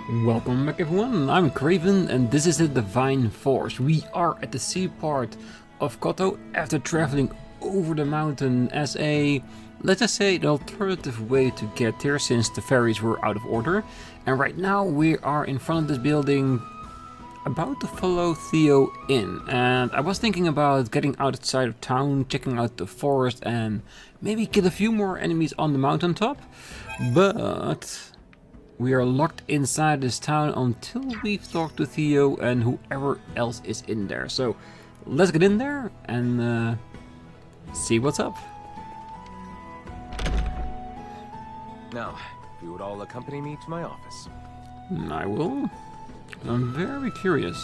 Welcome back everyone, I'm Craven and this is the Divine Force. We are at the sea part of Koto after traveling over the mountain as a, let's just say, an alternative way to get there since the ferries were out of order. And right now we are in front of this building about to follow Theo in. And I was thinking about getting outside of town, checking out the forest and maybe kill a few more enemies on the mountaintop. But we are locked inside this town until we've talked to Theo and whoever else is in there. So let's get in there and see what's up. Now, if you would all accompany me to my office. I will. I'm very curious.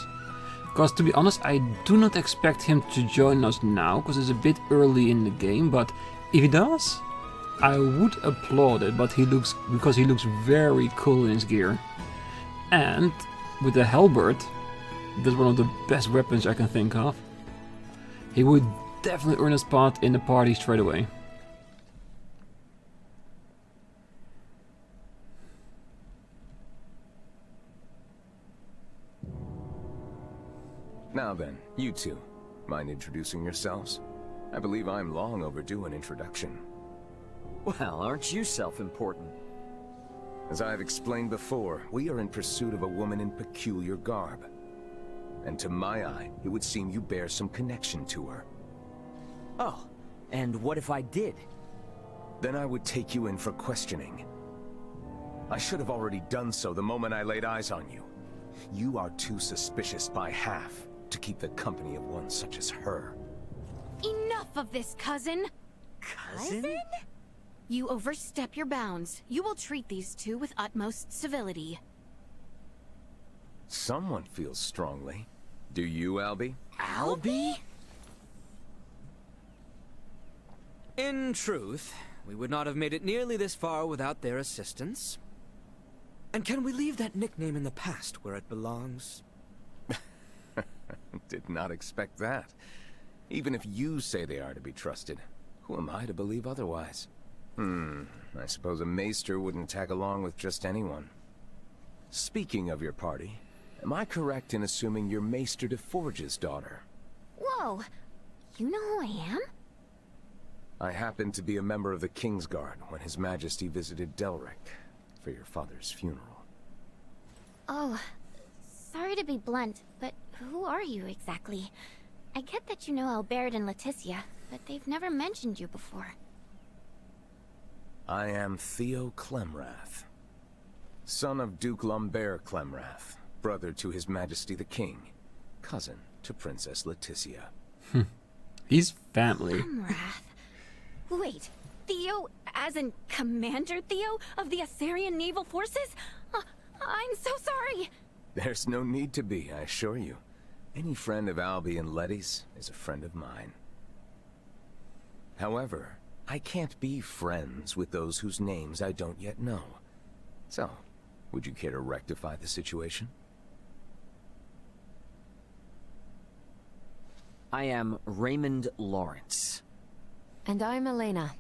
Because to be honest, I do not expect him to join us now, because it's a bit early in the game, but if he does, I would applaud it, but he looks very cool in his gear. And with the halberd, that's one of the best weapons I can think of. He would definitely earn a spot in the party straight away. Now then, you two, mind introducing yourselves? I believe I'm long overdue an introduction. Well, aren't you self-important? As I've explained before, we are in pursuit of a woman in peculiar garb. And to my eye, it would seem you bear some connection to her. Oh, and what if I did? Then I would take you in for questioning. I should have already done so the moment I laid eyes on you. You are too suspicious by half to keep the company of one such as her. Enough of this, cousin! Cousin? You overstep your bounds. You will treat these two with utmost civility. Someone feels strongly. Do you, Albie? Albie? In truth, we would not have made it nearly this far without their assistance. And can we leave that nickname in the past where it belongs? Did not expect that. Even if you say they are to be trusted, who am I to believe otherwise? I suppose a maester wouldn't tag along with just anyone. Speaking of your party, am I correct in assuming you're Maester de Forge's daughter? Whoa! You know who I am? I happened to be a member of the Kingsguard when His Majesty visited Delric for your father's funeral. Oh, sorry to be blunt, but who are you exactly? I get that you know Albaird and Laeticia, but they've never mentioned you before. I am Theo Clemrath, son of Duke Albaird Clemrath, brother to His Majesty the King, cousin to Princess Laeticia. He's family. Clemrath. Wait, Theo, as in Commander Theo of the Aucerian Naval Forces? I'm so sorry! There's no need to be, I assure you. Any friend of Albie and Letty's is a friend of mine. However, I can't be friends with those whose names I don't yet know. So, would you care to rectify the situation? I am Raymond Lawrence. And I'm Elena.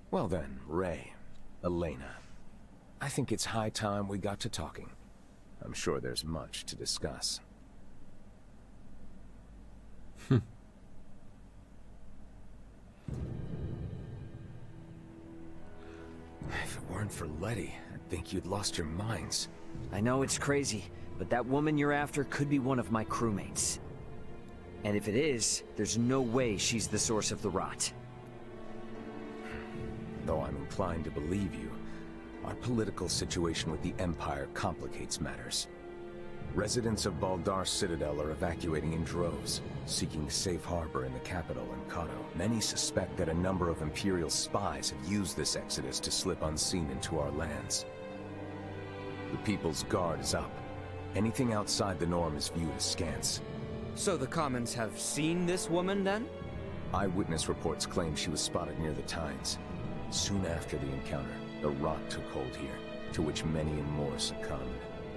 Well then, Ray, Elena. I think it's high time we got to talking. I'm sure there's much to discuss. If it weren't for Letty, I'd think you'd lost your minds. I know it's crazy, but that woman you're after could be one of my crewmates. And if it is, there's no way she's the source of the rot. Though I'm inclined to believe you, our political situation with the Empire complicates matters. Residents of Baldar's Citadel are evacuating in droves, seeking safe harbor in the capital in Koto. Many suspect that a number of Imperial spies have used this exodus to slip unseen into our lands. The People's Guard is up. Anything outside the norm is viewed as scants. So the Commons have seen this woman, then? Eyewitness reports claim she was spotted near the Tines. Soon after the encounter, the rot took hold here, to which many and more succumbed.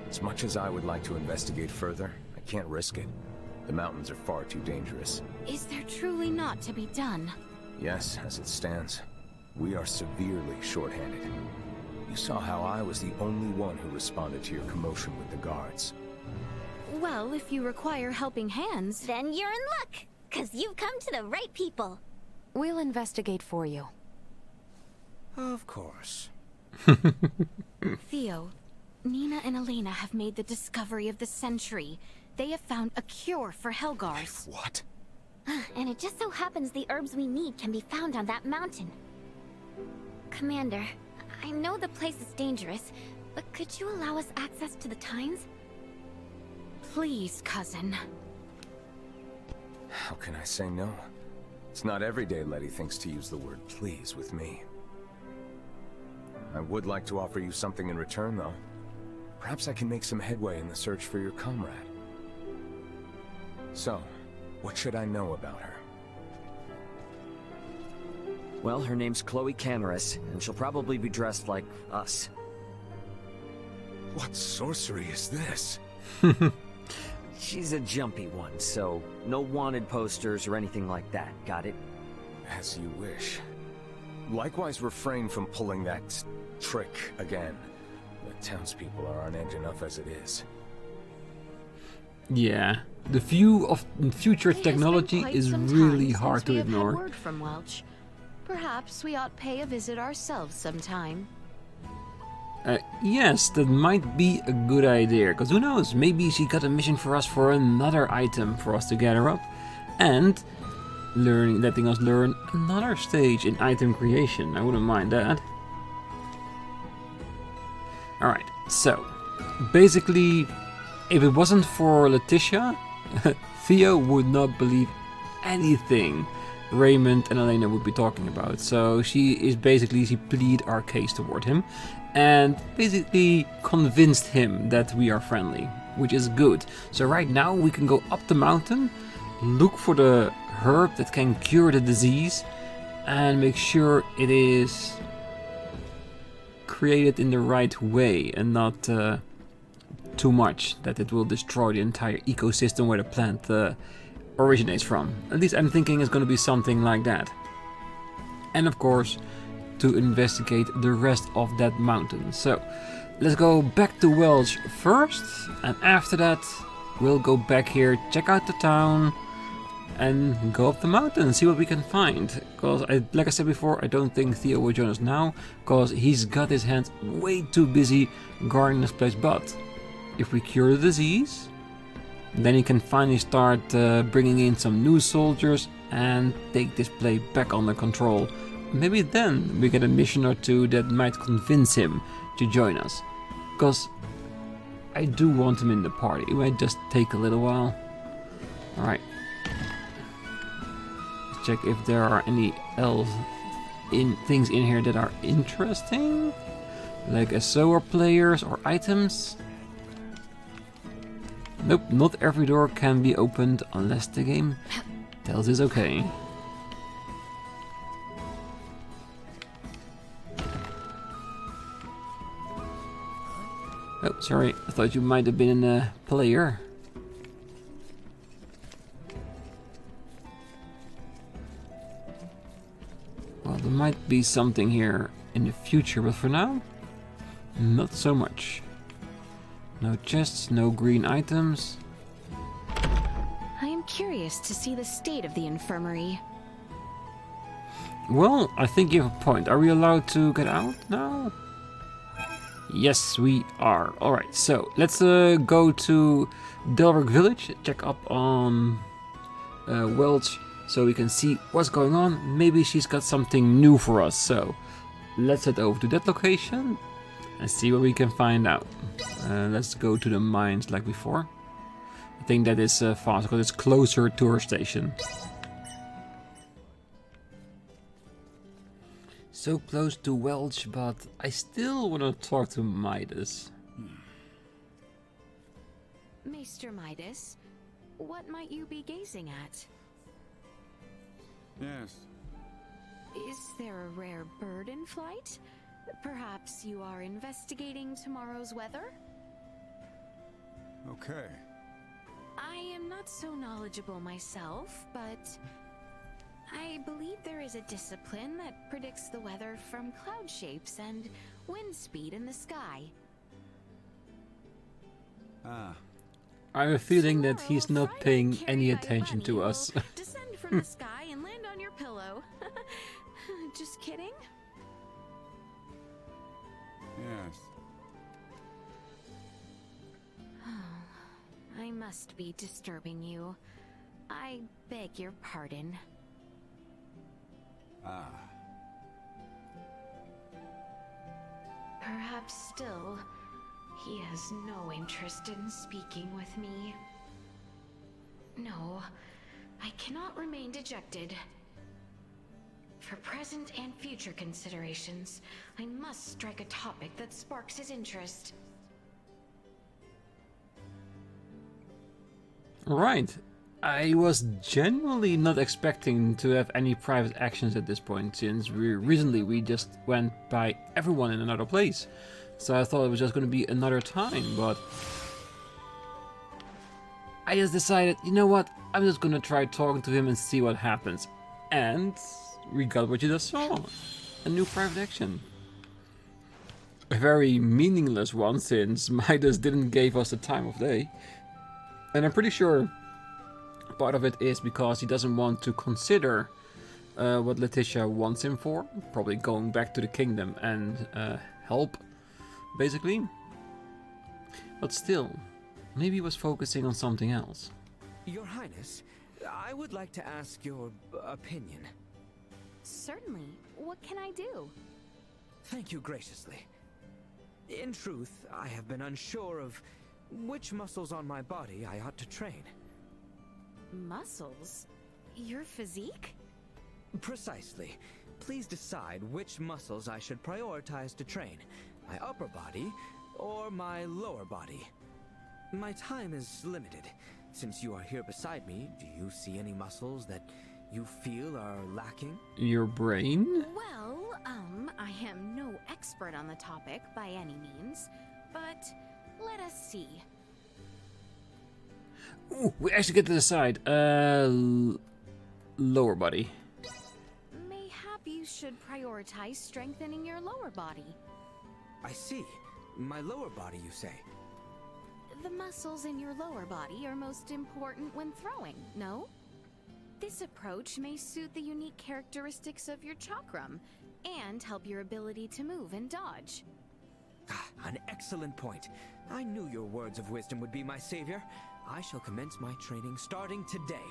As much as I would like to investigate further, I can't risk it. The mountains are far too dangerous. Is there truly not to be done? Yes, as it stands. We are severely short-handed. You You saw how I was the only one who responded to your commotion with the guards. Well, if you require helping hands, Then you're in luck, 'cause you've come to the right people. we'll investigate for you. Of course. Theo, Nina and Elena have made the discovery of the century. They have found a cure for Helgars. What? And it just so happens the herbs we need can be found on that mountain. Commander, I know the place is dangerous, but could you allow us access to the Times? Please, cousin. How can I say no? It's not every day Letty thinks to use the word please with me. I would like to offer you something in return, though. Perhaps I can make some headway in the search for your comrade. So, what should I know about her? Well, her name's Chloe Canaris, and she'll probably be dressed like us. What sorcery is this? She's a jumpy one, so no wanted posters or anything like that, got it? As you wish. Likewise, refrain from pulling that trick again. The townspeople are on edge enough as it is. Yeah, the view of future It has been technology quite is some really time hard since to we have had ignore. word from Welch. Perhaps we ought pay a visit ourselves sometime. Yes, that might be a good idea, because who knows, maybe she got a mission for us for another item for us to gather up, and letting us learn another stage in item creation. I wouldn't mind that. Alright, so, basically, if it wasn't for Laeticia, Theo would not believe anything Raymond and Elena would be talking about. So she plead our case toward him and basically convinced him that we are friendly, which is good. So right now we can go up the mountain, look for the herb that can cure the disease, and make sure it is created in the right way and not too much that it will destroy the entire ecosystem where the plant originates from. At least I'm thinking it's going to be something like that. And of course, to investigate the rest of that mountain. So let's go back to Welch first, and after that we'll go back here, check out the town, and go up the mountain and see what we can find. Because, like I said before, I don't think Theo will join us now, because he's got his hands way too busy guarding this place. But if we cure the disease, then he can finally start bringing in some new soldiers and take this place back under control. Maybe then we get a mission or two that might convince him to join us. Because I do want him in the party. It might just take a little while. Alright. Let's check if there are any else things in here that are interesting. Like SOR players or items. Nope, not every door can be opened unless the game tells us okay. Oh, sorry, I thought you might have been a player. Well, there might be something here in the future, but for now, not so much. No chests, no green items. I am curious to see the state of the infirmary. Well, I think you have a point. Are we allowed to get out now? Yes, we are. Alright, so let's go to Delric Village, check up on Welch, so we can see what's going on. Maybe she's got something new for us, so let's head over to that location and see what we can find out. Let's go to the mines like before. I think that is faster because it's closer to her station. So close to Welch, but I still want to talk to Midas. Maester Midas, what might you be gazing at? Yes. Is there a rare bird in flight? Perhaps you are investigating tomorrow's weather? Okay. I am not so knowledgeable myself, but I believe there is a discipline that predicts the weather from cloud shapes and wind speed in the sky. Ah. I have a feeling that Tomorrow, he's a not Friday paying carried any by a attention bunny to will us. Descend from the sky and land on your pillow. Just kidding? Yes. I must be disturbing you. I beg your pardon. Ah. Perhaps still, he has no interest in speaking with me. No, I cannot remain dejected. For present and future considerations, I must strike a topic that sparks his interest. Right. I was genuinely not expecting to have any private actions at this point, since recently we just went by everyone in another place. So I thought it was just going to be another time, but I just decided, you know what, I'm just going to try talking to him and see what happens. And we got what you just saw, a new private action. A very meaningless one, since Midas didn't give us the time of day. And I'm pretty sure part of it is because he doesn't want to consider what Laeticia wants him for. Probably going back to the kingdom and help, basically. But still, maybe he was focusing on something else. Your Highness, I would like to ask your opinion. Certainly. What can I do? Thank you graciously. In truth, I have been unsure of which muscles on my body I ought to train. Muscles? Your physique? Precisely. Please decide which muscles I should prioritize to train. My upper body or my lower body. My time is limited. Since you are here beside me, do you see any muscles that you feel are lacking? Your brain? Well, I am no expert on the topic by any means, but let us see. Ooh, we actually get to decide. Lower body. Mayhap you should prioritize strengthening your lower body. I see. My lower body, you say? The muscles in your lower body are most important when throwing, no? This approach may suit the unique characteristics of your chakram and help your ability to move and dodge. An excellent point. I knew your words of wisdom would be my savior. I shall commence my training starting today.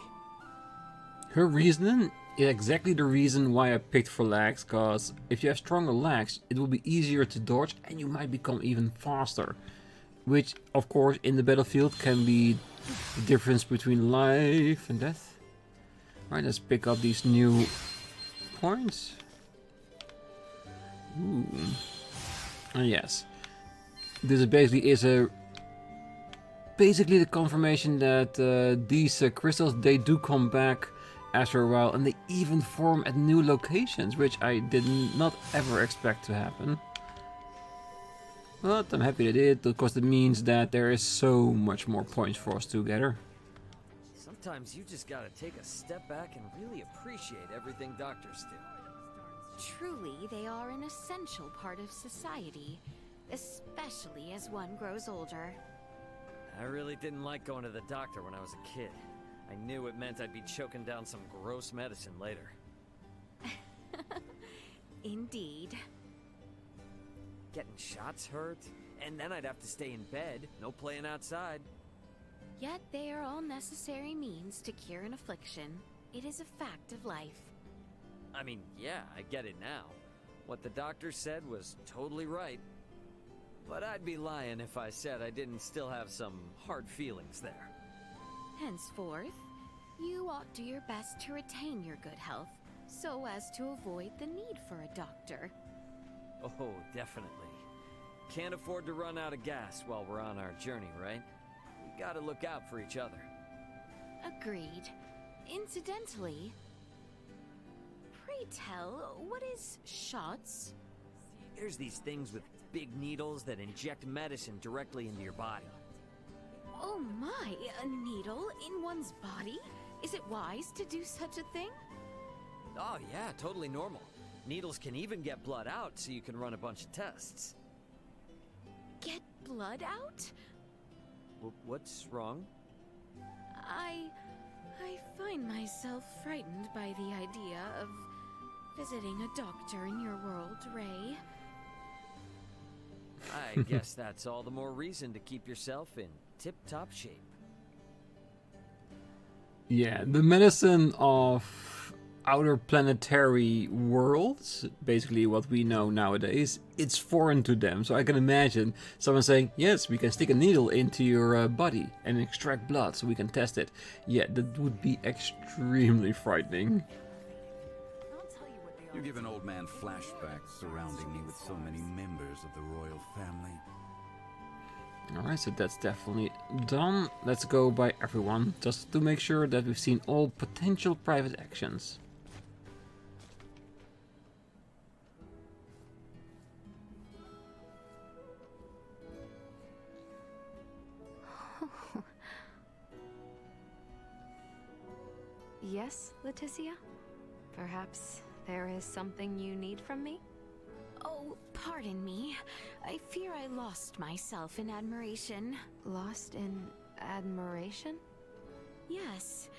Her reasoning is exactly the reason why I picked for legs, cause if you have stronger legs, it will be easier to dodge and you might become even faster. Which, of course, in the battlefield can be the difference between life and death. Alright, let's pick up these new points. Ooh. Yes. This basically is basically the confirmation that these crystals, they do come back after a while, and they even form at new locations, which I did not ever expect to happen. But I'm happy they did, because it means that there is so much more points for us to gather. Sometimes you just gotta take a step back and really appreciate everything doctors do. Truly, they are an essential part of society, especially as one grows older. I really didn't like going to the doctor when I was a kid. I knew it meant I'd be choking down some gross medicine later. Indeed. Getting shots hurt, and then I'd have to stay in bed, no playing outside. Yet they are all necessary means to cure an affliction. It is a fact of life. I mean, yeah, I get it now. What the doctor said was totally right. But I'd be lying if I said I didn't still have some hard feelings there. Henceforth, you ought do your best to retain your good health, so as to avoid the need for a doctor. Oh, definitely. Can't afford to run out of gas while we're on our journey, right? We gotta look out for each other. Agreed. Incidentally, pray tell, what is shots? There's these things with big needles that inject medicine directly into your body. Oh my, a needle in one's body? Is it wise to do such a thing? Oh yeah, totally normal. Needles can even get blood out so you can run a bunch of tests. Get blood out? What's wrong? I find myself frightened by the idea of visiting a doctor in your world, Ray. I guess that's all the more reason to keep yourself in tip-top shape. Yeah, the medicine of outer planetary worlds, basically what we know nowadays, it's foreign to them. So I can imagine someone saying, yes, we can stick a needle into your body and extract blood so we can test it. Yeah, that would be extremely frightening. You give an old man flashbacks surrounding me with so many members of the royal family. Alright, so that's definitely done. Let's go by everyone, just to make sure that we've seen all potential private actions. Yes, Laeticia? Perhaps there is something you need from me? Oh, pardon me. I fear I lost myself in admiration. Lost in admiration? Yes.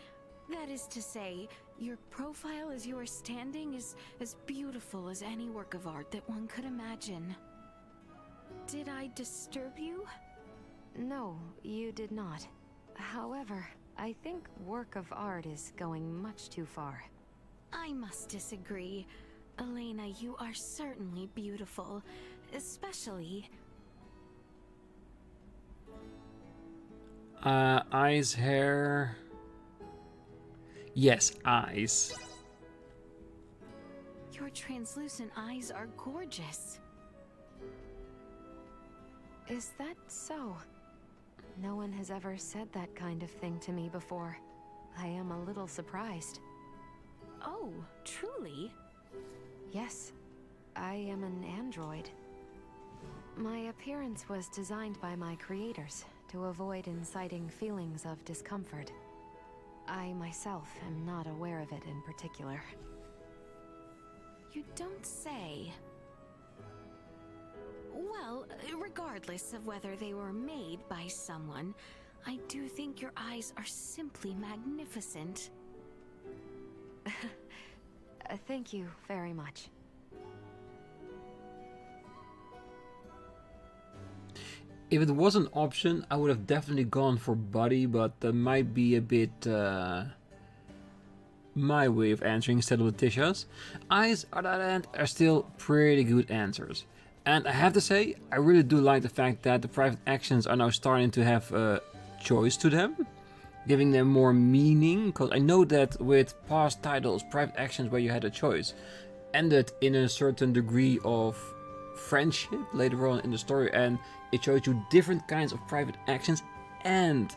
That is to say, your profile as you are standing is as beautiful as any work of art that one could imagine. Did I disturb you? No, you did not. However, I think work of art is going much too far. I must disagree. Elena, you are certainly beautiful, especially... Eyes, hair... Yes, eyes. Your translucent eyes are gorgeous. Is that so? No one has ever said that kind of thing to me before. I am a little surprised. Oh, truly? Yes, I am an android. My appearance was designed by my creators to avoid inciting feelings of discomfort. I myself am not aware of it in particular. You don't say. Well, regardless of whether they were made by someone, I do think your eyes are simply magnificent. Thank you very much. If it was an option, I would have definitely gone for body, but that might be a bit my way of answering instead of Leticia's. Eyes, on the other hand, are still pretty good answers. And I have to say, I really do like the fact that the private actions are now starting to have a choice to them, giving them more meaning, because I know that with past titles, private actions where you had a choice ended in a certain degree of friendship later on in the story, and it showed you different kinds of private actions and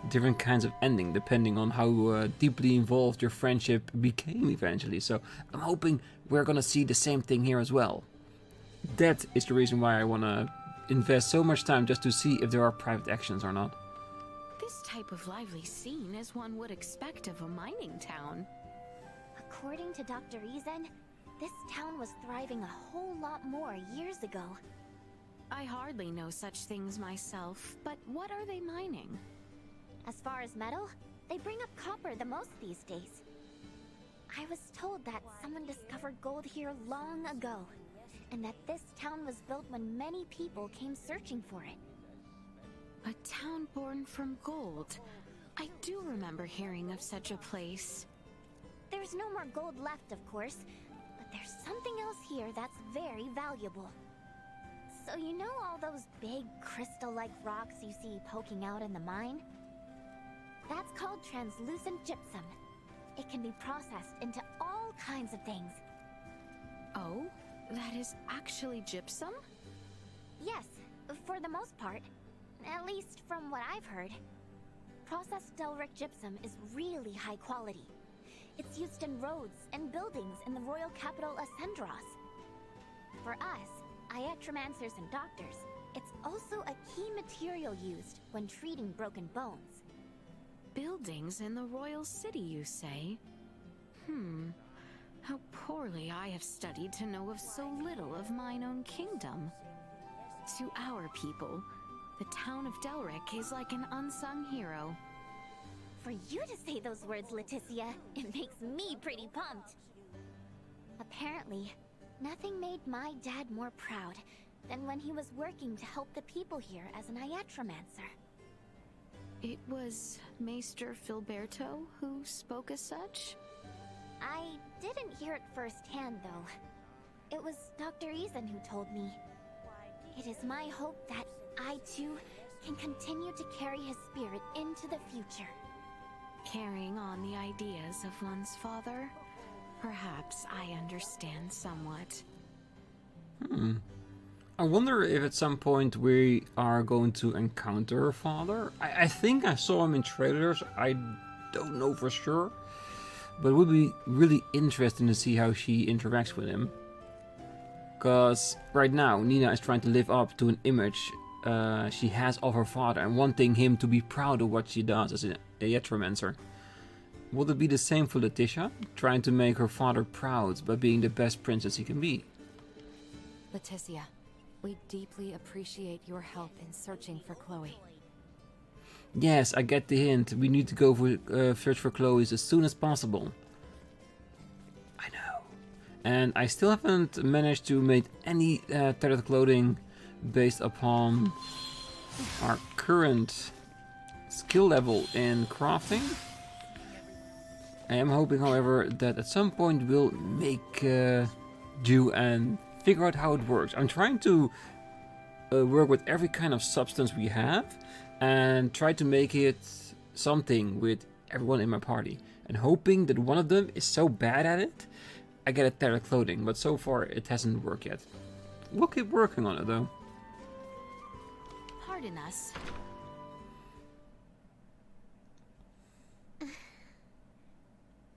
different kinds of ending depending on how deeply involved your friendship became eventually. So I'm hoping we're gonna see the same thing here as well. That is the reason why I want to invest so much time just to see if there are private actions or not. This type of lively scene is one would expect of a mining town. According to Dr. Ezen, this town was thriving a whole lot more years ago. I hardly know such things myself, but what are they mining? As far as metal, they bring up copper the most these days. I was told that someone discovered gold here long ago, and that this town was built when many people came searching for it. A town born from gold. I do remember hearing of such a place. There's no more gold left, of course, but there's something else here that's very valuable. So you know all those big crystal-like rocks you see poking out in the mine? That's called translucent gypsum. It can be processed into all kinds of things. Oh? That is actually gypsum? Yes, for the most part. At least from what I've heard. Processed Delric gypsum is really high quality. It's used in roads and buildings in the royal capital Ascendros. For us, iatromancers and doctors, it's also a key material used when treating broken bones. Buildings in the royal city, you say? How poorly I have studied to know of so little of mine own kingdom. To our people, the town of Delric is like an unsung hero. For you to say those words, Laeticia, it makes me pretty pumped. Apparently, nothing made my dad more proud than when he was working to help the people here as an iatromancer. It was Maester Filberto who spoke as such? I didn't hear it firsthand, though. It was Dr. Eason who told me. It is my hope that I, too, can continue to carry his spirit into the future. Carrying on the ideas of one's father? Perhaps I understand somewhat. I wonder if at some point we are going to encounter her father. I think I saw him in trailers. I don't know for sure. But it would be really interesting to see how she interacts with him. Because right now, Nina is trying to live up to an image she has of her father and wanting him to be proud of what she does as a iatromancer. Would it be the same for Laeticia? Trying to make her father proud by being the best princess he can be? Laeticia, we deeply appreciate your help in searching for Chloe. Yes, I get the hint. We need to go for search for Chloe as soon as possible. I know. And I still haven't managed to make any tethered clothing based upon our current skill level in crafting. I am hoping, however, that at some point we'll make do and figure out how it works. I'm trying to work with every kind of substance we have and try to make it something with everyone in my party. And hoping that one of them is so bad at it, I get a tethered clothing. But so far it hasn't worked yet. We'll keep working on it though. Pardon us.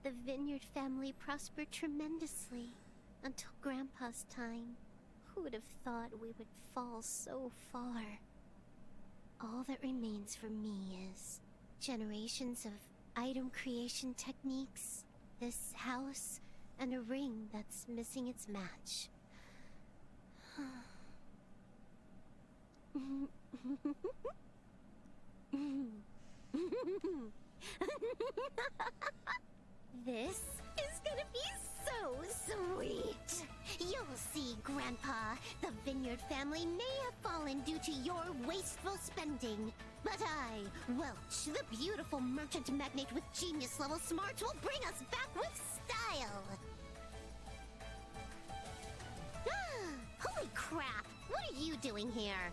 The Vineyard family prospered tremendously until Grandpa's time. Who would have thought we would fall so far? All that remains for me is generations of item creation techniques, this house, and a ring that's missing its match. This is gonna be so sweet. You'll see, Grandpa. The Vineyard family may have fallen due to your wasteful spending. But I, Welch, the beautiful merchant magnate with genius-level smarts, will bring us back with style. Holy crap! What are you doing here?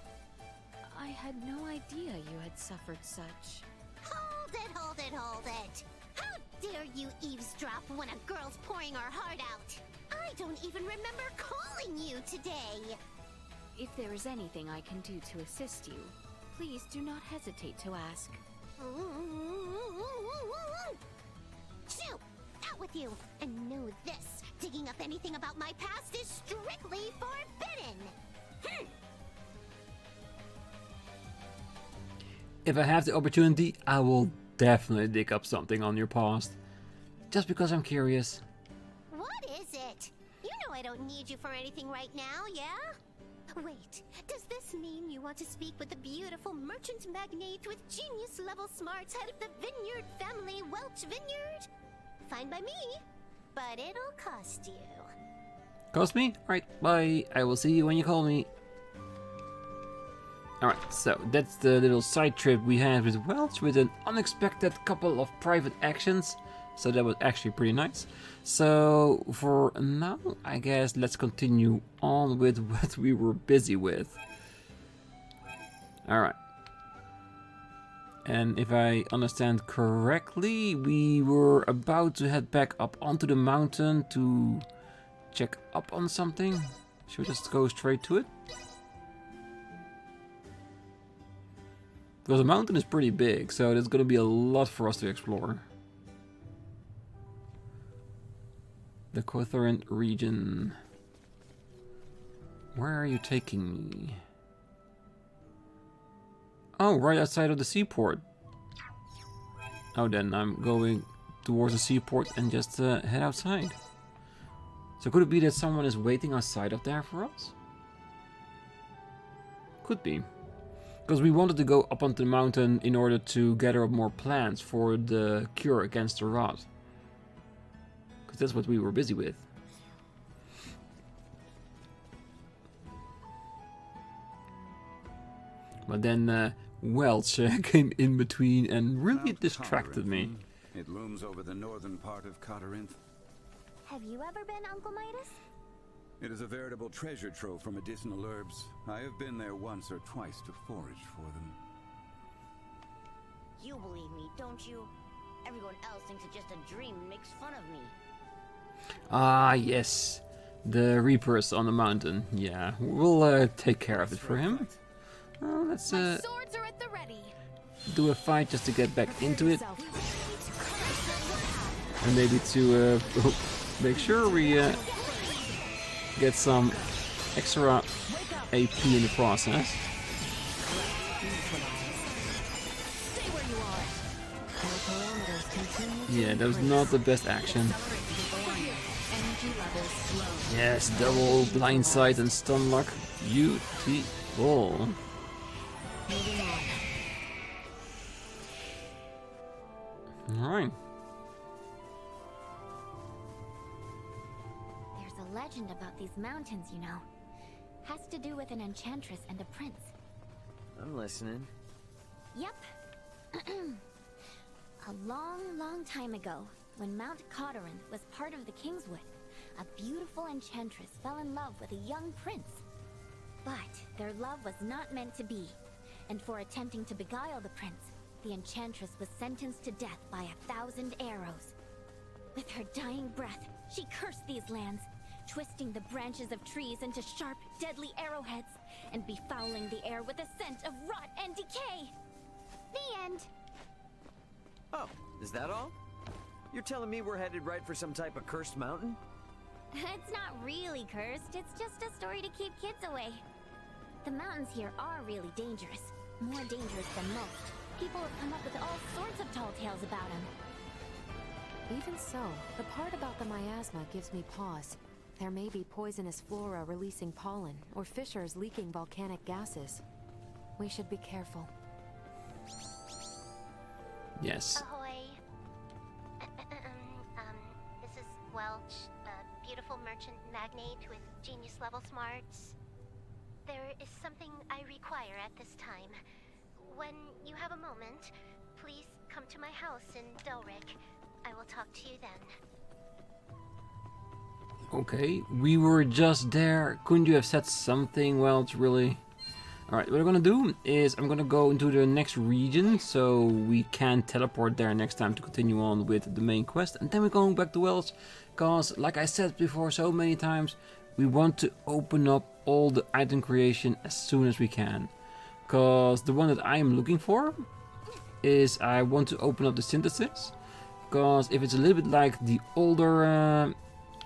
I had no idea you had suffered such. Hold it, hold it, hold it! How dare you eavesdrop when a girl's pouring her heart out? I don't even remember calling you today! If there is anything I can do to assist you, please do not hesitate to ask. Shoo! Out with you! And know this, digging up anything about my past is strictly forbidden! If I have the opportunity, I will definitely dig up something on your past. Just because I'm curious. What is it? You know I don't need you for anything right now, yeah? Wait, does this mean you want to speak with the beautiful merchant magnate with genius-level smarts, head of the Vineyard family, Welch Vineyard? Fine by me, but it'll cost you. Cost me? Alright, bye. I will see you when you call me. Alright, so that's the little side trip we had with Welch with an unexpected couple of private actions. So that was actually pretty nice. So for now, I guess let's continue on with what we were busy with. Alright. And if I understand correctly, we were about to head back up onto the mountain to check up on something. Should we just go straight to it? Because the mountain is pretty big, so there's going to be a lot for us to explore. The Cotharin region. Where are you taking me? Oh, right outside of the seaport. Oh, then I'm going towards the seaport and just head outside. So could it be that someone is waiting outside of there for us? Could be. Because we wanted to go up onto the mountain in order to gather up more plants for the cure against the rot. Because that's what we were busy with. But then Welch came in between and really Mount distracted me. It looms over the northern part of Corinth. Have you ever been, Uncle Midas? It is a veritable treasure trove for medicinal herbs. I have been there once or twice to forage for them. You believe me, don't you? Everyone else thinks it's just a dream and makes fun of me. Ah, yes. The Reapers on the mountain. Yeah, we'll take care of it for him. Let's My swords are at the ready. do a fight just to get back into it. And maybe to make sure we get some extra AP in the process. Yeah, that was not the best action. Yes, double blindside and stun lock. Beautiful. Alright. There's a legend about these mountains, you know. Has to do with an enchantress and a prince. I'm listening. Yep. A long, long time ago, when Mount Corinth was part of the Kingswood, a beautiful enchantress fell in love with a young prince. But their love was not meant to be, and for attempting to beguile the prince, the enchantress was sentenced to death by 1,000 arrows. With her dying breath, she cursed these lands, twisting the branches of trees into sharp, deadly arrowheads, and befouling the air with a scent of rot and decay. The end. Oh, is that all? You're telling me we're headed right for some type of cursed mountain? It's not really cursed, it's just a story to keep kids away. The mountains here are really dangerous. More dangerous than most. People have come up with all sorts of tall tales about them. Even so, the part about the miasma gives me pause. There may be poisonous flora releasing pollen, or fissures leaking volcanic gases. We should be careful. Yes. Ahoy. This is Welch, a beautiful merchant magnate with genius-level smarts. There is something I require at this time. When you have a moment, please come to my house in Delric. I will talk to you then. Okay, we were just there. Couldn't you have said something, Welch, really? Alright, what I'm gonna do is I'm gonna go into the next region so we can teleport there next time to continue on with the main quest. And then we're going back to Welch, because like I said before so many times, we want to open up all the item creation as soon as we can. Because the one that I am looking for is I want to open up the synthesis. Because if it's a little bit like the older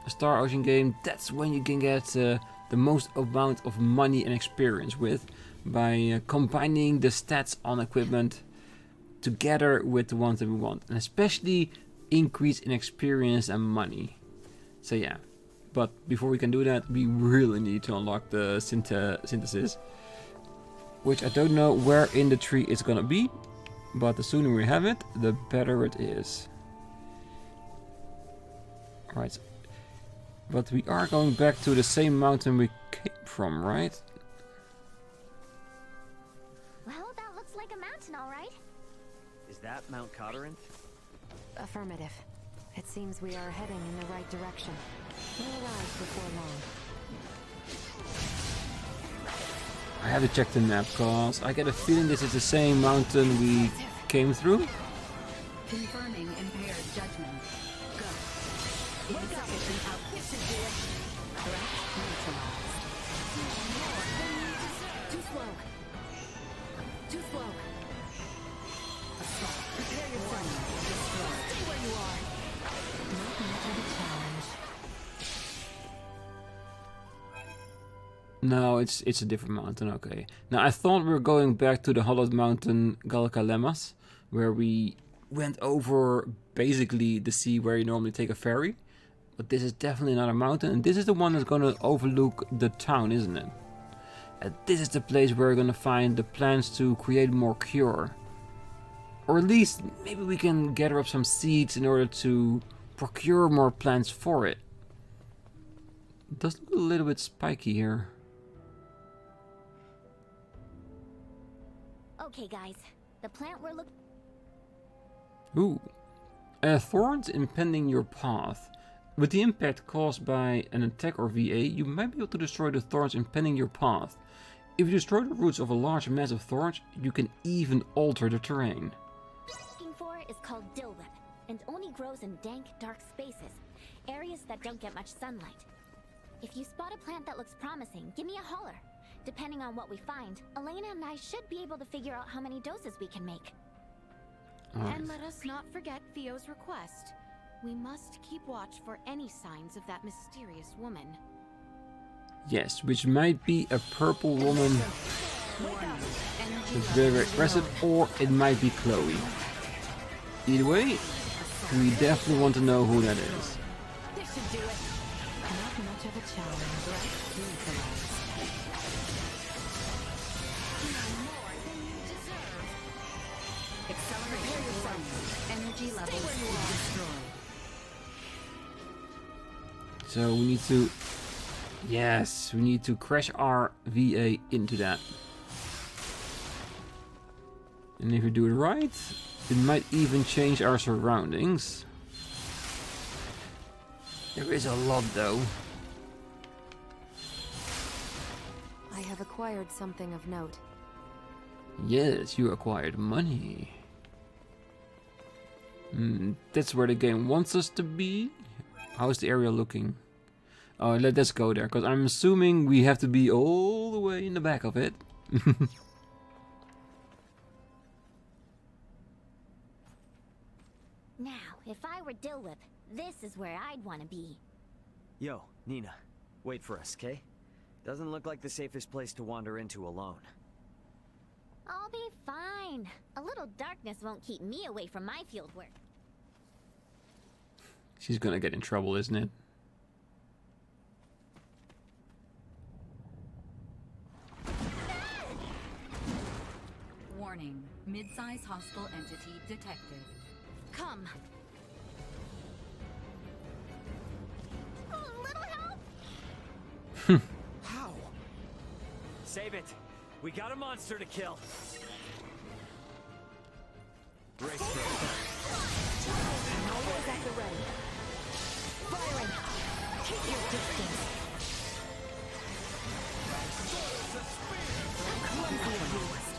Star Ocean game, that's when you can get the most amount of money and experience with, by combining the stats on equipment together with the ones that we want, and especially increase in experience and money. So yeah, but before we can do that, we really need to unlock the synthesis, which I don't know where in the tree it's gonna be, but the sooner we have it, the better it is. Alright, but we are going back to the same mountain we came from, right? Well, that looks like a mountain, all right. Is that Mount Corinth? Affirmative. It seems we are heading in the right direction. We'll arrive before long. I have to check the map, cause I get a feeling this is the same mountain we came through. Confirming impaired judgment. Go. Insufficient output. Threat neutralized. Too slow. Too slow. Assault. Prepare yourself. Destroy. Stay where you are. Not much of a challenge. No, it's a different mountain, okay. Now I thought we were going back to the hollowed mountain Galkalemas, where we went over basically the sea where you normally take a ferry. But this is definitely not a mountain, and this is the one that's gonna overlook the town, isn't it? And this is the place where we're gonna find the plants to create more cure. Or at least, maybe we can gather up some seeds in order to procure more plants for it. It does look a little bit spiky here. Okay, guys. The plant we're looking... Ooh. Thorns impeding your path. With the impact caused by an attack or VA, you might be able to destroy the thorns impeding your path. If you destroy the roots of a large mass of thorns, you can even alter the terrain. looking for is called dill whip, and only grows in dank, dark spaces, areas that don't get much sunlight. If you spot a plant that looks promising, give me a holler. Depending on what we find, Elena and I should be able to figure out how many doses we can make. Alright. And let us not forget Theo's request. We must keep watch for any signs of that mysterious woman. Yes, which might be a purple woman. It's very, very aggressive, or it might be Chloe. Either way, we definitely want to know who that is. This should do it. Not much of a challenge, right? Accelerate yourself. Energy levels destroyed. So we need to... Yes, we need to crash our VA into that. And if we do it right, it might even change our surroundings. There is a lot though. I have acquired something of note. Yes, you acquired money. That's where the game wants us to be. How's the area looking? Oh, let's go there, because I'm assuming we have to be all the way in the back of it. Now, if I were Dill Whip, this is where I'd want to be. Yo, Nina, wait for us, okay? Doesn't look like the safest place to wander into alone. I'll be fine. A little darkness won't keep me away from my field work. She's gonna get in trouble, isn't it? Warning. Mid-size hostile entity detected. Come. A little help? How? Save it. We got a monster to kill. Always at the ready. Firing. Keep your distance. Clumsy abused.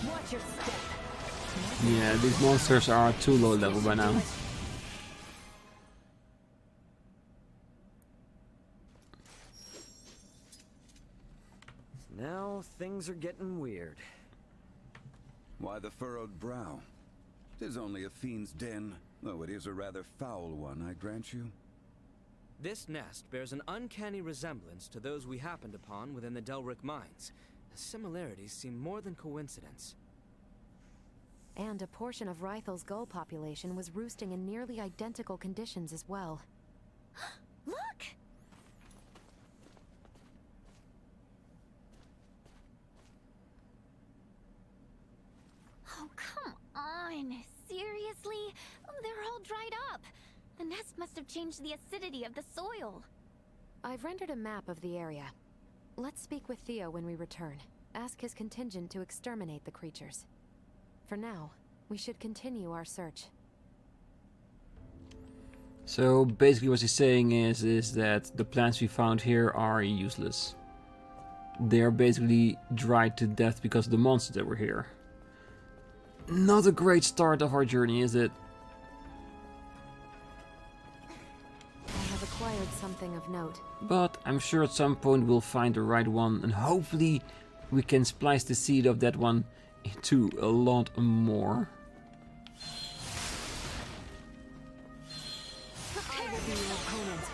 Watch your step. Yeah, these monsters are too low level by now. Now things are getting weird. Why the furrowed brow? 'Tis only a fiend's den, though it is a rather foul one, I grant you. This nest bears an uncanny resemblance to those we happened upon within the Delric mines. The similarities seem more than coincidence. And a portion of Rythel's gull population was roosting in nearly identical conditions as well. Look! Oh, come on. Seriously? They're all dried up. The nest must have changed the acidity of the soil. I've rendered a map of the area. Let's speak with Theo when we return. Ask his contingent to exterminate the creatures. For now, we should continue our search. So basically what he's saying is that the plants we found here are useless. They're basically dried to death because of the monsters that were here. Not a great start of our journey, is it? I have acquired something of note. But I'm sure at some point we'll find the right one, and hopefully we can splice the seed of that one into a lot more. I will be your opponent.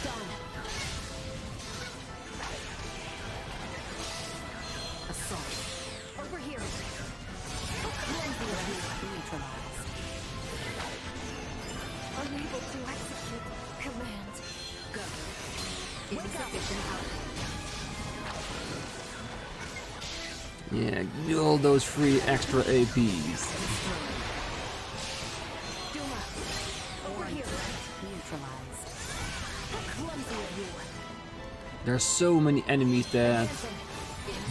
Done. Assault. Over here. Neutralized. unable to execute command. Go. Insufficient output. Yeah, give me all those free extra APs. Over here. Neutralized. How clumsy of you. There's so many enemies that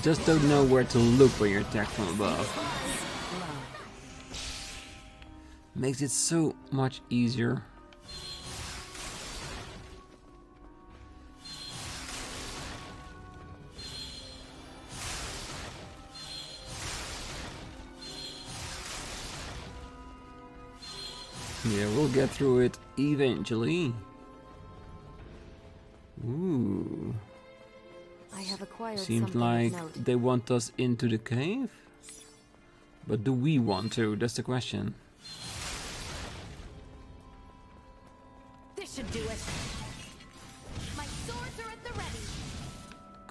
just don't know where to look when you're attacked from above. Makes it so much easier. Yeah, we'll get through it eventually. Ooh. I have acquired Seems something like of note. they want us into the cave. But do we want to? That's the question. This should do it. My swords are at the ready.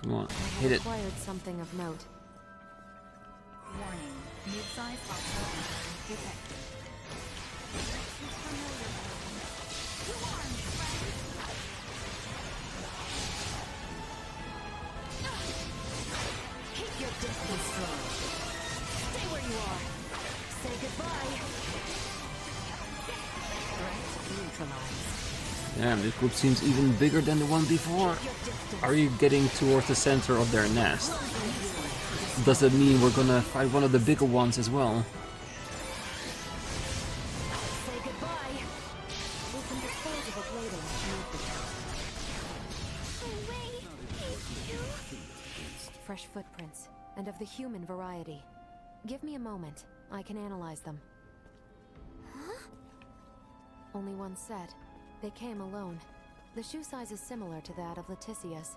Come on, I hit have it. acquired something of note. Warning. Mid-sized hostile entity detected. Keep your distance strong. Stay where you are. Say goodbye. Threat neutralized. Damn, this group seems even bigger than the one before. Your distance. Are you getting towards the center of their nest? Does that mean we're gonna fight one of the bigger ones as well? Say goodbye. We can dispose of it later if need be. Fresh footprints, and of the human variety. Give me a moment. I can analyze them. Huh? Only one set. They came alone. The shoe size is similar to that of Laeticia's.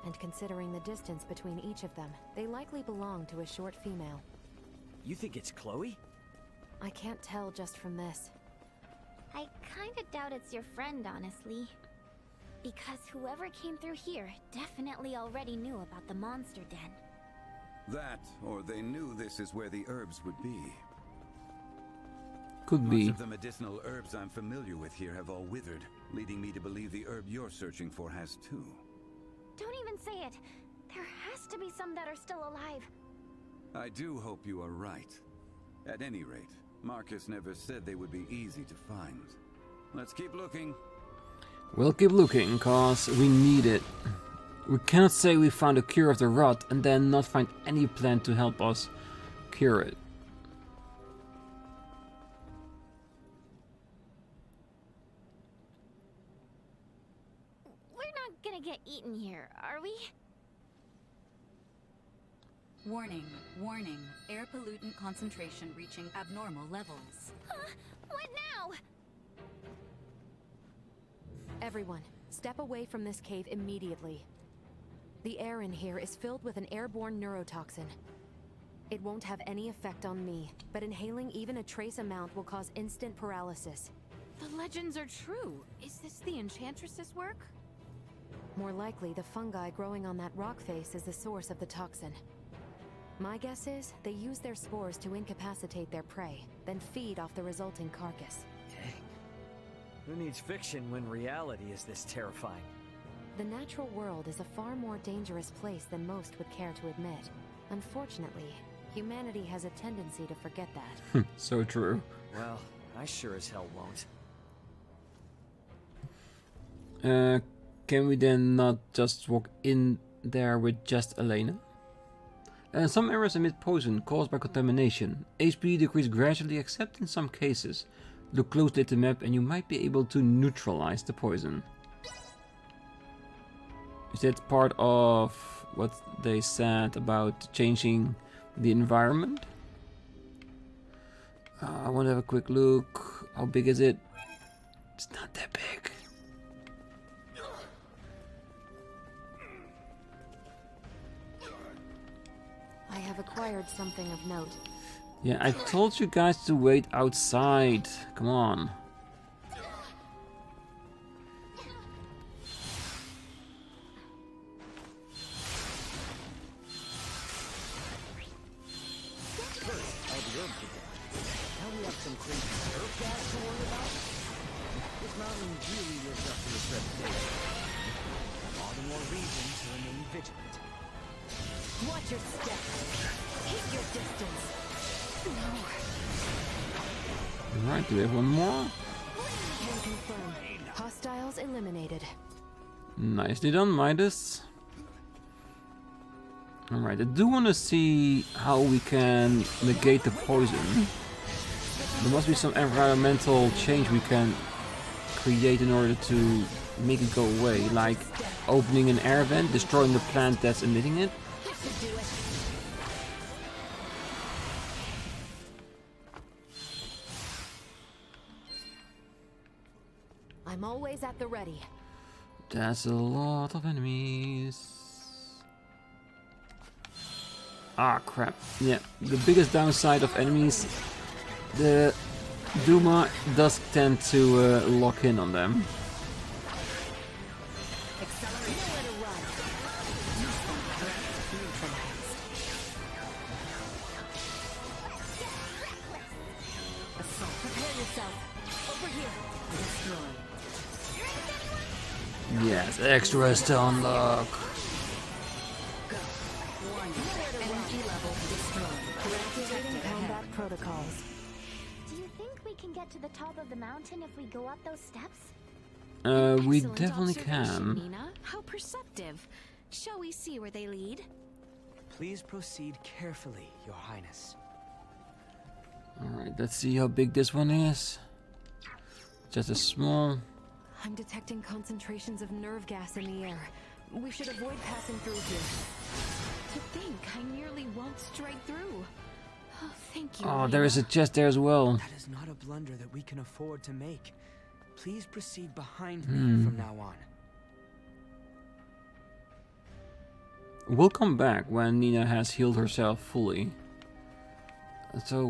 And considering the distance between each of them, they likely belong to a short female. You think it's Chloe? I can't tell just from this. I kinda doubt it's your friend, honestly. Because whoever came through here definitely already knew about the monster den. That, or they knew this is where the herbs would be. Could Most be. of the medicinal herbs I'm familiar with here have all withered, leading me to believe the herb you're searching for has too. Don't even say it. There has to be some that are still alive. I do hope you are right. At any rate, Marcus never said they would be easy to find. Let's keep looking. We'll keep looking, cause we need it. We cannot say we found a cure of the rot and then not find any plan to help us cure it. We're not gonna get eaten here, are we? Warning. Warning. Air pollutant concentration reaching abnormal levels. What now? Everyone, step away from this cave immediately. The air in here is filled with an airborne neurotoxin. It won't have any effect on me, but inhaling even a trace amount will cause instant paralysis. The legends are true. Is this the Enchantress's work? More likely, the fungi growing on that rock face is the source of the toxin. My guess is they use their spores to incapacitate their prey, then feed off the resulting carcass. Dang. Who needs fiction when reality is this terrifying? The natural world is a far more dangerous place than most would care to admit. Unfortunately, humanity has a tendency to forget that. So true. Well, I sure as hell won't. Can we then not just walk in there with just Elena? Some areas emit poison caused by contamination. HP decrease gradually except in some cases. Look closely at the map and you might be able to neutralize the poison. Is that part of what they said about changing the environment? I want to have a quick look. How big is it? It's not that big. I have acquired something of note. Yeah, I told you guys to wait outside. Come on. mountain really lives up to its reputation. All the more reason to remain vigilant. Watch your step. Keep your distance. Alright, do we have one more? Can confirm. Hostiles eliminated. Nicely done, Midas. Alright, I do want to see how we can negate the poison. There must be some environmental change we can create in order to make it go away, like opening an air vent, destroying the plant that's emitting it. I'm always at the ready. That's a lot of enemies. Ah, crap. Yeah, the biggest downside of enemies, the Duma does tend to lock in on them. Yes, extra is to unlock. Combat protocols. Do you think we can get to the top of the mountain if we go up those steps? We Excellent definitely observation, can. Nina. How perceptive. Shall we see where they lead? Please proceed carefully, Your Highness. Alright, let's see how big this one is. Just a small. I'm detecting concentrations of nerve gas in the air. We should avoid passing through here. To think I nearly walked straight through. Oh, thank you. Oh, there is a Nina. chest there as well. That is not a blunder that we can afford to make. Please proceed behind me from now on. We'll come back when Nina has healed herself fully. So,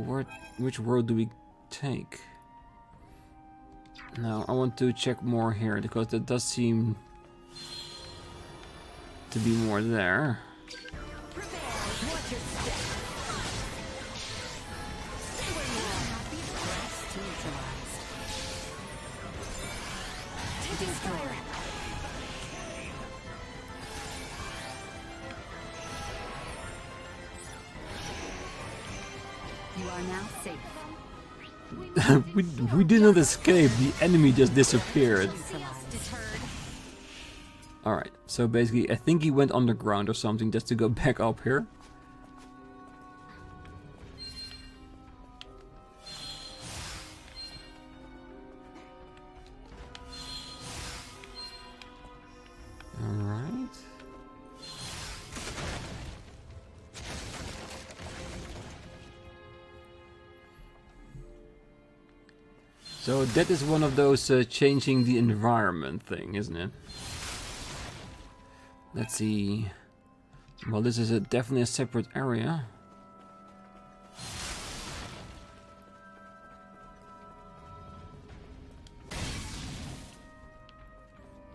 which road do we take? Now, I want to check more here, because there does seem to be more there. You are now safe. we did not escape, the enemy just disappeared. Alright, so basically I think he went underground or something just to go back up here. Alright. So that is one of those changing the environment thing, isn't it? Let's see. Well, this is definitely a separate area.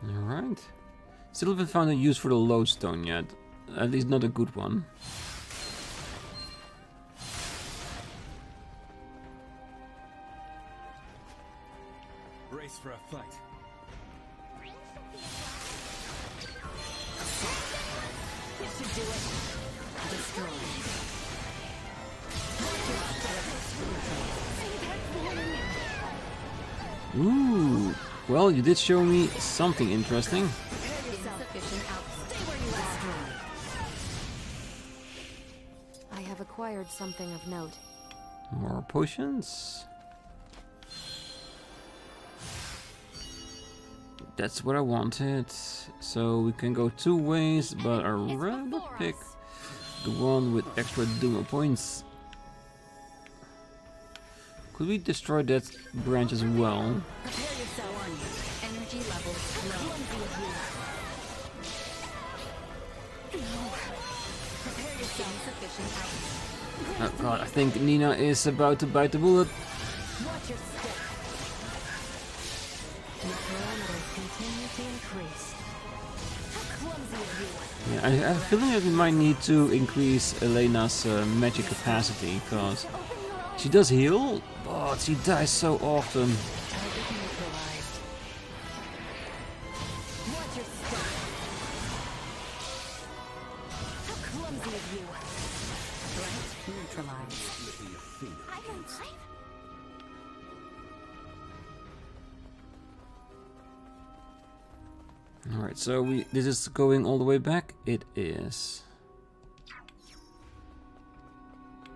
Alright. Still haven't found a use for the lodestone yet. At least not a good one. Brace for a fight. This should do it. Destroy. Ooh. Well, you did show me something interesting. I have acquired something of note. More potions. That's what I wanted. So we can go two ways, but I'd rather pick the one with extra Duma points. Could we destroy that branch as well? Energy levels low. Oh god, I think Nina is about to bite the bullet. Watch your step. Your parameters continue to increase. How clumsy of you. Yeah, I have a feeling that we might need to increase Elena's magic capacity, because she does heal, but she dies so often. Neutralized. I'm alive? Alright, so this is going all the way back? It is.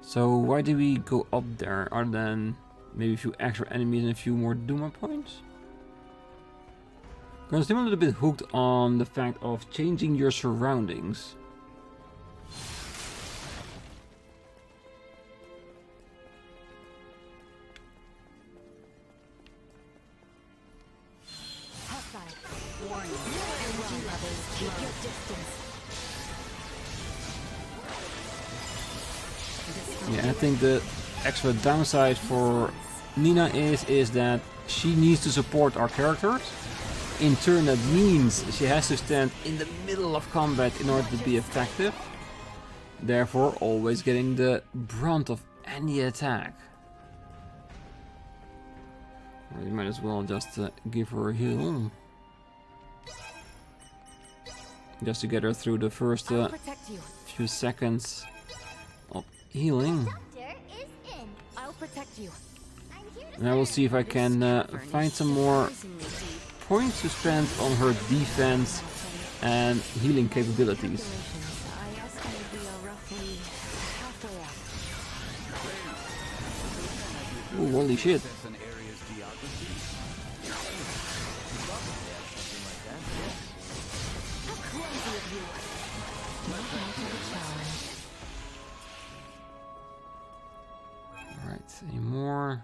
So why did we go up there other than maybe a few extra enemies and a few more Duma points? Because I'm still a little bit hooked on the fact of changing your surroundings. Yeah, I think the extra downside for Nina is that she needs to support our characters. In turn, that means she has to stand in the middle of combat in order to be effective. Therefore, always getting the brunt of any attack. Well, you might as well just give her a heal. Just to get her through the first few seconds of healing. Doctor is in. I'll protect you. I'm here to And I will see if I can find some more points to spend on her defense and healing capabilities. I estimate we are roughly halfway up. Ooh, holy shit. Alright, any more?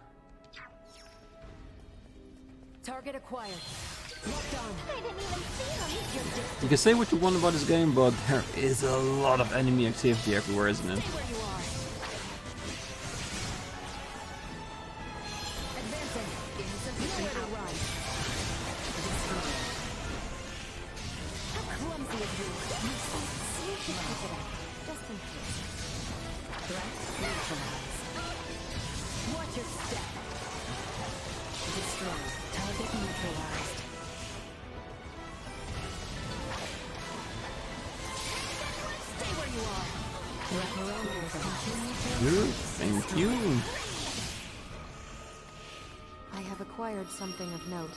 Target acquired. I didn't even see him. You can say what you want about this game, but there is a lot of enemy activity everywhere, isn't it? Stay where you are. Advancing. Insufficient to run. How clumsy of you. You should pick it up. Just in case. Threat neutralized. Watch your step. Destroy. Target neutralized. Stay where you are. Good, thank you. I have acquired something of note.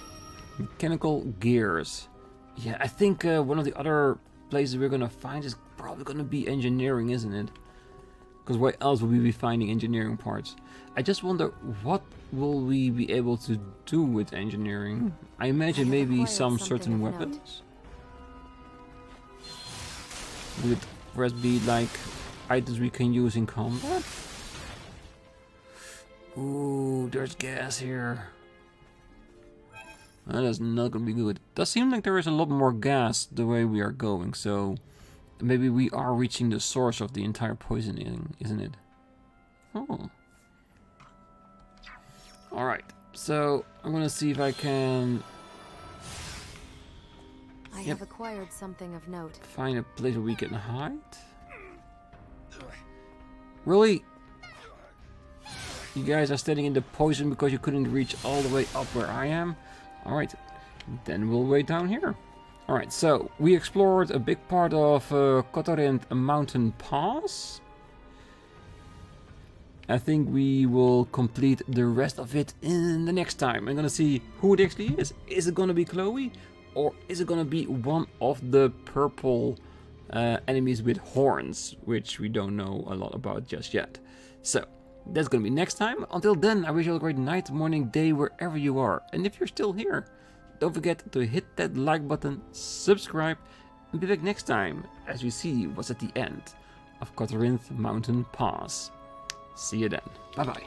Mechanical gears. Yeah, I think one of the other places we're gonna find is probably gonna be engineering, isn't it? Because why else would we be finding engineering parts? I just wonder, what will we be able to do with engineering? I imagine maybe some certain weapons. Would it rest be like items we can use in combat? Ooh, there's gas here. That is not gonna be good. Does seem like there is a lot more gas the way we are going, so maybe we are reaching the source of the entire poisoning, isn't it? Oh. Alright, so I'm gonna see if I can I have acquired something of note. find a place where we can hide. Really? You guys are standing in the poison because you couldn't reach all the way up where I am? Alright, then we'll wait down here. Alright, so we explored a big part of Kotorint Mountain Pass. I think we will complete the rest of it in the next time. I'm gonna see who it actually is. Is it gonna be Chloe? Or is it gonna be one of the purple enemies with horns, which we don't know a lot about just yet. So, that's gonna be next time. Until then, I wish you all a great night, morning, day, wherever you are. And if you're still here, don't forget to hit that like button, subscribe, and be back next time as we see what's at the end of Kotorint Mountain Pass. See you then. Bye bye.